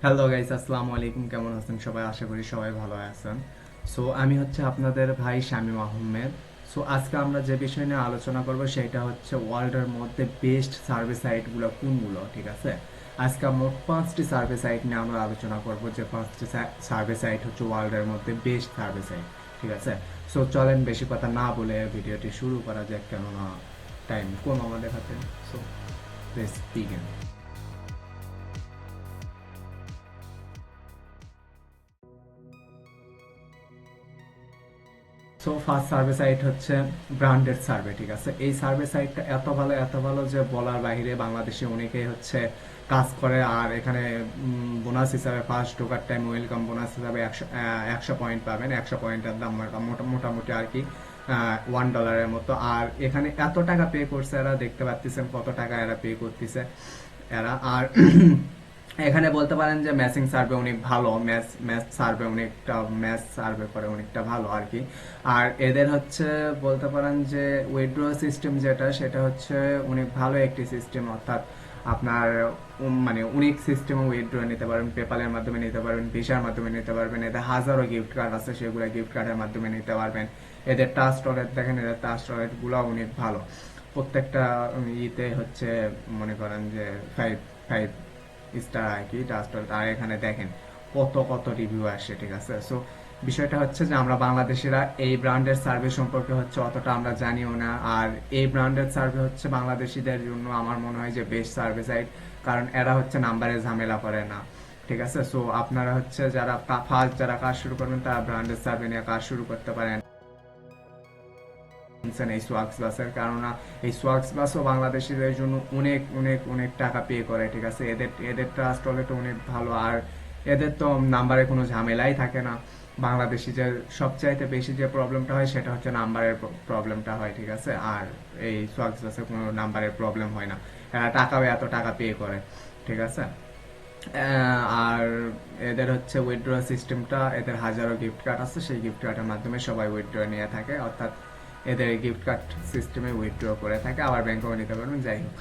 Hello guys, আসসালামু আলাইকুম। কেমন আছেন সবাই? আশা করি সবাই ভালো আছেন। সো আমি হচ্ছে আপনাদের ভাই শামীম আহমেদ। সো আজকে আমরা যে বিষয় নিয়ে আলোচনা করব সেটা হচ্ছে ওয়ার্ল্ডের মধ্যে বেস্ট সার্ভে সাইটগুলো কোনগুলো, ঠিক আছে? আজকে আমরা 5টি সার্ভে সাইট নিয়ে আমরা আলোচনা করব, যে 5টি সার্ভে সাইট হচ্ছে ওয়ার্ল্ডের মধ্যে বেস্ট সার্ভে সাইট, ঠিক আছে? সো চলেন বেশি কথা না বলে ভিডিওটি শুরু করা যাক, কেননা টাইম কম আমাদের হাতে। So let's begin. So first survey site হচ্ছে ব্র্যান্ডেড সার্ভে, ঠিক আছে? এই সার্ভে সাইটটা এত ভালো যে বলার বাইরে। বাংলাদেশে অনেকেই হচ্ছে কাজ করে, আর এখানে বোনাস হিসাবে ফার্স্ট ঢোকার টাইম ওয়েলকাম বোনাস হিসাবে 100 পয়েন্ট পাবেন। 100 পয়েন্টের দাম মোটামুটি আর কি $1 মতো। আর এখানে এত টাকা পে করছে এরা, দেখতে পাচ্ছেন কত টাকা এরা পে করতেছে এরা। আর এখানে বলতে পারেন যে ম্যাচিং সার্ভে অনেক ভালো, ম্যাচ সার্ভে অনেকটা, ম্যাচ সার্ভে করে অনেকটা ভালো আর কি। আর এদের হচ্ছে বলতে পারেন যে উইথড্র সিস্টেম যেটা, সেটা হচ্ছে অনেক ভালো একটি সিস্টেম। অর্থাৎ আপনার মানে অনেক সিস্টেমে উইথড্র নিতে পারবেন, পেপালের মাধ্যমে নিতে পারবেন, ভিসার মাধ্যমে নিতে পারবেন। এদের হাজারো গিফট কার্ড আছে, সেগুলো গিফট কার্ডের মাধ্যমে নিতে পারবেন। এদের ট্রাস্ট ওয়ালেট দেখেন, এদের ট্রাস্ট ওয়ালেট গুলো অনেক ভালো। প্রত্যেকটা ইতে হচ্ছে মনে করেন যে ফাইভ ফাইভ স্টার আর কি ট্রাস্ট ওয়ালেট। আর এখানে দেখেন কত কত রিভিউ আসে, ঠিক আছে? সো বিষয়টা হচ্ছে যে আমরা বাংলাদেশিরা এই ব্র্যান্ডের সার্ভে সম্পর্কে হচ্ছে অতটা আমরা জানিও না। আর এই ব্র্যান্ডের সার্ভে হচ্ছে বাংলাদেশিদের জন্য আমার মনে হয় যে বেস্ট সার্ভে সাইট, কারণ এরা হচ্ছে নাম্বারে ঝামেলা করে না, ঠিক আছে? সো আপনারা হচ্ছে যারা ফার্স্ট যারা কাজ শুরু করবেন, তারা ব্র্যান্ডের সার্ভে নিয়ে কাজ শুরু করতে পারেন এই সোয়াক্স বাসের। কেননা এই সোয়াক্স বাসও বাংলাদেশিদের জন্য অনেক অনেক অনেক টাকা পে করে, ঠিক আছে? এদের এদের ট্রাস্ট ওয়ালেট অনেক ভালো। আর এদের তো নাম্বারে কোনো ঝামেলাই থাকে না। বাংলাদেশি যে সবচাইতে বেশি যে প্রবলেমটা হয় সেটা হচ্ছে নাম্বারের প্রবলেমটা হয়, ঠিক আছে? আর এই সোয়াক্স বাসে কোনো নাম্বারের প্রবলেম হয় না। এরা টাকাও এত টাকা পে করে, ঠিক আছে? আর এদের হচ্ছে উইথড্র সিস্টেমটা, এদের হাজারো গিফট কার্ড আছে, সেই গিফট কার্ডের মাধ্যমে সবাই উইথড্র নিয়ে থাকে। অর্থাৎ এদের গিফট কার্ড সিস্টেমে উইথড্র করে থাকে, আবার ব্যাংকেও নিতে পারবেন। যাই হোক,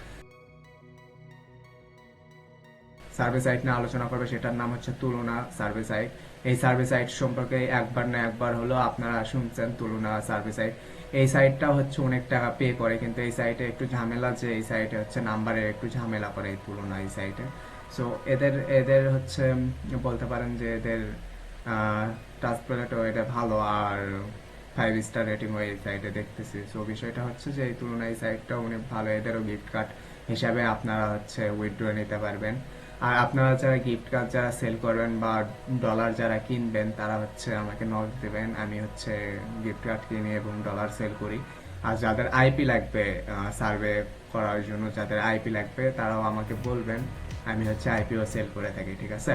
সার্ভে সাইট নিয়ে আলোচনা করবে, সেটার নাম হচ্ছে তুলনা সার্ভে সাইট। এই সার্ভে সাইট সম্পর্কে একবার না একবার হলো আপনারা শুনছেন, তুলনা সার্ভে সাইট। এই সাইটটা হচ্ছে অনেক টাকা পে করে, কিন্তু এই সাইটে একটু ঝামেলা, যে এই সাইটে হচ্ছে নাম্বারের একটু ঝামেলা করে এই তুলনা এই সাইটে। সো এদের এদের হচ্ছে বলতে পারেন যে এদের টাচ প্লেটও এটা ভালো, আর 5 স্টার রেটিং এই সাইটে দেখতেছি। সো বিষয়টা হচ্ছে যে এই তুলনায় এই সাইটটা অনেক ভালো। এদেরও গিফট কার্ড হিসাবে আপনারা হচ্ছে উইথড্র নিতে পারবেন। আর আপনারা যারা গিফট কার্ড যারা সেল করবেন বা ডলার যারা কিনবেন, তারা হচ্ছে আমাকে নক দেবেন। আমি হচ্ছে গিফট কার্ড কিনি এবং ডলার সেল করি। আর যাদের আইপি লাগবে সার্ভে করার জন্য, যাদের আইপি লাগবে তারাও আমাকে বলবেন, আমি হচ্ছে আইপিও সেল করে থাকি, ঠিক আছে?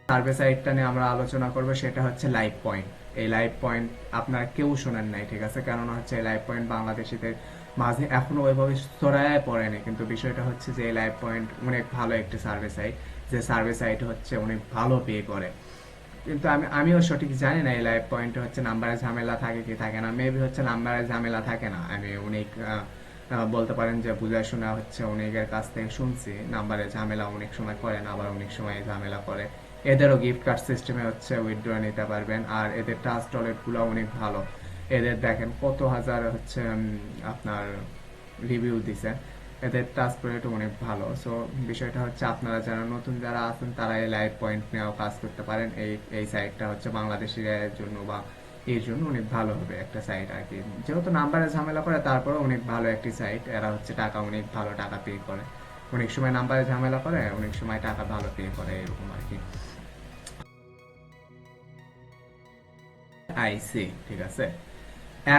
সার্ভে সাইটটা নিয়ে আমরা আলোচনা করব, সেটা হচ্ছে লাইভ পয়েন্ট। এই লাইভ পয়েন্ট আপনারা কেউ শোনেন নাই, ঠিক আছে? কেননা হচ্ছে এই লাইভ পয়েন্ট বাংলাদেশিদের মাঝে এখনো ওইভাবে ছড়ায় পড়েনি। কিন্তু বিষয়টা হচ্ছে যে এই লাইভ পয়েন্ট অনেক ভালো একটি সার্ভে সাইট, যে সার্ভে সাইট হচ্ছে অনেক ভালো পে করে। কিন্তু আমিও সঠিক জানি না এই লাইভ পয়েন্টে হচ্ছে নাম্বারের ঝামেলা থাকে কি থাকে না। মেবি হচ্ছে নাম্বারের ঝামেলা থাকে না। আমি অনেক বলতে পারেন যে বুঝা শোনা হচ্ছে অনেকের কাছ থেকে শুনছি, নাম্বারের ঝামেলা অনেক সময় করে না, আবার অনেক সময় ঝামেলা করে। এদেরও গিফট কার্ড সিস্টেমে হচ্ছে উইথড্র নিতে পারবেন। আর এদের ট্রাস্ট ওয়ালেট গুলো অনেক ভালো। এদের দেখেন কত হাজার হচ্ছে আপনার রিভিউ দিছে। এদের টাচ রেট অনেক ভালো। সো বিষয়টা হচ্ছে আপনারা যারা নতুন যারা আছেন, তারা এই লাইভ পয়েন্ট নিয়েও কাজ করতে পারেন। এই সাইটটা হচ্ছে বাংলাদেশিদের জন্য বা এর জন্য অনেক ভালো হবে একটা সাইট আর কি। যেহেতু নাম্বারে ঝামেলা করে, তারপরে অনেক ভালো একটি সাইট। এরা হচ্ছে টাকা অনেক ভালো টাকা পে করে। অনেক সময় নাম্বারে ঝামেলা করে, অনেক সময় টাকা ভালো পে করে, এরকম আর কি। আইসি, ঠিক আছে?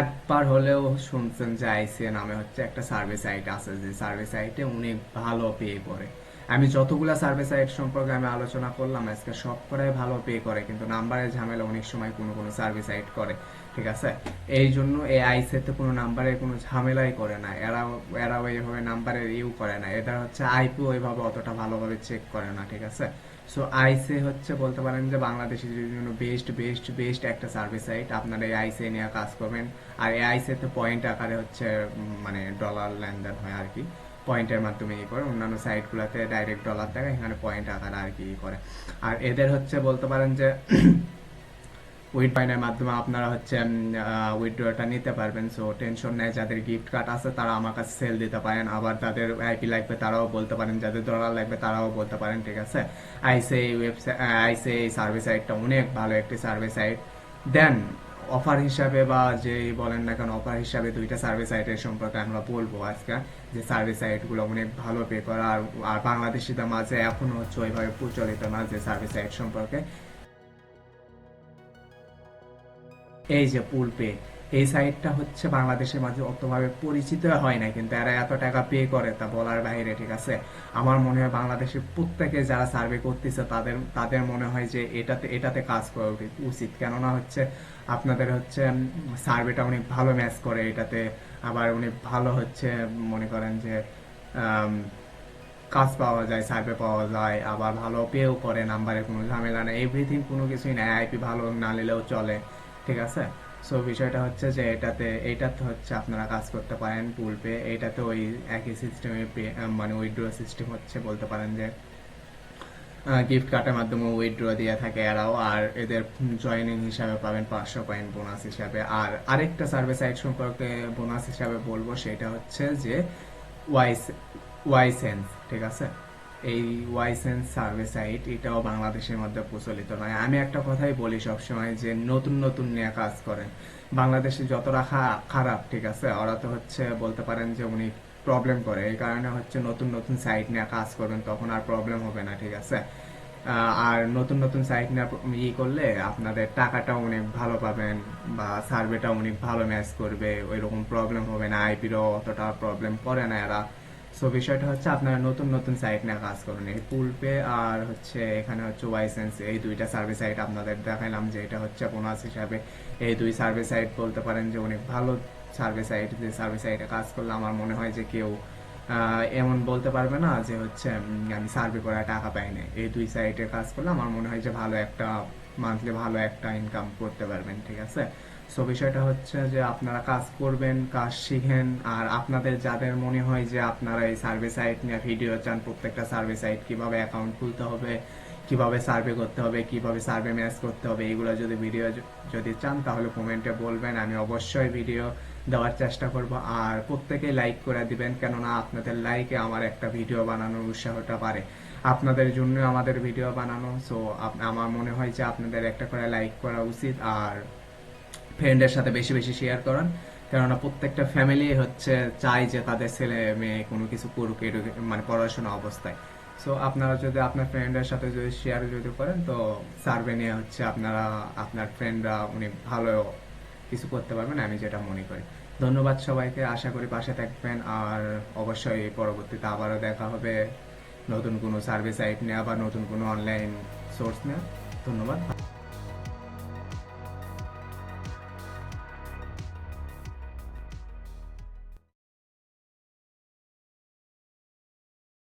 একবার হলেও শুনছেন যে আইসিএ নামে হচ্ছে একটা সার্ভে সাইট আছে, যে সার্ভে সাইটে অনেক ভালো পে করে। আমি যতগুলা সার্ভে সাইট সম্পর্কে আমি আলোচনা করলাম আজকে, সব করাই ভালো পে করে, কিন্তু নাম্বারের ঝামেলা অনেক সময় কোনো কোনো সার্ভে সাইট করে, ঠিক আছে? এই জন্য এই আইসিএতে কোনো নাম্বারের কোনো ঝামেলাই করে না। এরাও এইভাবে নাম্বারের ইউ করে না। এরা হচ্ছে আইপিও এইভাবে অতটা ভালোভাবে চেক করে না, ঠিক আছে? সো আইসে হচ্ছে বলতে পারেন যে বাংলাদেশের জন্য বেস্ট বেস্ট বেস্ট একটা সার্ভিস সাইট। আপনারা এই আইসে নিয়ে কাজ করবেন। আর এই আইসে তো পয়েন্ট আকারে হচ্ছে মানে ডলার লেনদেন হয় আর কি। পয়েন্টের মাধ্যমে করে, অন্যান্য সাইটগুলোতে ডাইরেক্ট ডলার দেয়, এখানে পয়েন্ট আকারে আর কি করে। আর এদের হচ্ছে বলতে পারেন যে উইডপাইনের মাধ্যমে আপনারা হচ্ছে উইথড্রটা নিতে পারবেন। সো টেনশন নেই, যাদের গিফট কার্ড আছে তারা আমার কাছে সেল দিতে পারেন, আবার যাদের আইপি লাগবে তারাও বলতে পারেন, যাদের ডলার লাগবে তারাও বলতে পারেন, ঠিক আছে। আইসে এই ওয়েবসাইট, আইসে এই সার্ভিস সাইটটা অনেক ভালো একটি সার্ভিস সাইট। দেন অফার হিসাবে বা যে বলেন না কেন, অফার হিসাবে দুইটা সার্ভিস সাইটের সম্পর্কে আমরা বলবো আজকে, যে সার্ভিস সাইটগুলো অনেক ভালো পে করা, আর বাংলাদেশিদের মাঝে এখনো হচ্ছে ওইভাবে প্রচলিত না যে সার্ভিস সাইট সম্পর্কে। এই যে পুল পে, এই সাইটটা হচ্ছে বাংলাদেশের মাঝে অতভাবে পরিচিত হয় না, কিন্তু এরা এত টাকা পে করে তা বলার বাইরে, ঠিক আছে। আমার মনে হয় বাংলাদেশের প্রত্যেকে যারা সার্ভে করতেছে তাদের তাদের মনে হয় যে এটাতে এটাতে কাজ করা উচিত, কেননা হচ্ছে আপনাদের হচ্ছে সার্ভেটা অনেক ভালো ম্যাচ করে এটাতে, আবার অনেক ভালো হচ্ছে মনে করেন যে আম, কাজ পাওয়া যায়, সার্ভে পাওয়া যায়, আবার ভালো পেও করে, নাম্বারে কোনো ঝামেলা নেই, এভরিথিং কোনো কিছুই নেই, আইপি ভালো না নিলেও চলে, ঠিক আছে। সো বিষয়টা হচ্ছে যে এইটাতে হচ্ছে আপনারা কাজ করতে পারেন পুল পে, এইটাতে ওই একই সিস্টেমে পে, মানে উইথড্র সিস্টেম হচ্ছে, বলতে পারেন যে গিফট কার্ডের মাধ্যমে উইথড্র দিয়ে থাকে এরাও, আর এদের জয়েনিং হিসাবে পাবেন 500 পয়েন্ট বোনাস হিসাবে। আর আরেকটা সার্ভিস সাইট সম্পর্কে বোনাস হিসাবে বলবো, সেটা হচ্ছে যে ওয়াইস ওয়াইসেন্স, ঠিক আছে। এই ওয়াইসেন্স সার্ভিস সাইট এটাও বাংলাদেশের মধ্যে প্রচলিত নয়। আমি একটা কথাই বলি সবসময়, যে নতুন নতুন নিয়ে কাজ করেন। বাংলাদেশে যতটা খারাপ, ঠিক আছে, ওরা তো হচ্ছে বলতে পারেন যে উনি প্রবলেম করে, এই কারণে হচ্ছে নতুন নতুন সাইট নিয়ে কাজ করবেন, তখন আর প্রবলেম হবে না, ঠিক আছে। আর নতুন নতুন সাইট নিয়ে করলে আপনাদের টাকাটাও অনেক ভালো পাবেন, বা সার্ভেটা অনেক ভালো ম্যাচ করবে, ওই রকম প্রবলেম হবে না, আইপিরও অতটা প্রবলেম করে না এরা। সো বিষয়টা হচ্ছে আপনারা নতুন নতুন সাইট নিয়ে কাজ করুন। এই পুল পে আর হচ্ছে এখানে হচ্ছে ওয়াইসেন্স, এই দুইটা সার্ভিস সাইট আপনাদের দেখাইলাম, যে এটা হচ্ছে বোনাস হিসাবে। এই দুই সার্ভিস সাইট বলতে পারেন যে অনেক ভালো সার্ভিস সাইট, যে সার্ভিস সাইটে কাজ করলে আমার মনে হয় যে কেউ এমন বলতে পারবে না যে হচ্ছে আমি সার্ভে করে টাকা পাই না। এই দুই সাইটে কাজ করলে আমার মনে হয় যে ভালো একটা মান্থলি ভালো একটা ইনকাম করতে পারবেন, ঠিক আছে। সো বিষয়টা হচ্ছে যে আপনারা কাজ করবেন, কাজ শিখেন, আর আপনাদের যাদের মনে হয় যে আপনারা এই সার্ভে সাইট নিয়ে ভিডিও চান, প্রত্যেকটা সার্ভে সাইট কিভাবে অ্যাকাউন্ট খুলতে হবে, কিভাবে সার্ভে করতে হবে, কিভাবে সার্ভে ম্যাচ করতে হবে, এগুলো যদি ভিডিও যদি চান তাহলে কমেন্টে বলবেন, আমি অবশ্যই ভিডিও দেওয়ার চেষ্টা করব। আর প্রত্যেকেই লাইক করে দিবেন, কেননা আপনাদের লাইকে আমার একটা ভিডিও বানানোর উৎসাহটা বাড়ে, আপনাদের জন্য আমাদের ভিডিও বানানো। সো আমার মনে হয় যে আপনাদের একটা করে লাইক করা উচিত, আর ফ্রেন্ডের সাথে বেশি বেশি শেয়ার করেন, কেননা প্রত্যেকটা ফ্যামিলি হচ্ছে চায় যে তাদের ছেলে মেয়ে কোনো কিছু করুক, মানে পড়াশোনা অবস্থায়। সো আপনারা যদি আপনার ফ্রেন্ডের সাথে যদি শেয়ার যদি করেন, তো সার্ভে নিয়ে হচ্ছে আপনারা আপনার ফ্রেন্ডরা অনেক ভালো কিছু করতে পারবেন, আমি যেটা মনে করি। ধন্যবাদ সবাইকে, আশা করি পাশে থাকবেন, আর অবশ্যই পরবর্তীতে আবারও দেখা হবে নতুন কোনো সার্ভিস সাইট নিয়ে, আবার নতুন কোনো অনলাইন সোর্স নিয়ে। ধন্যবাদ।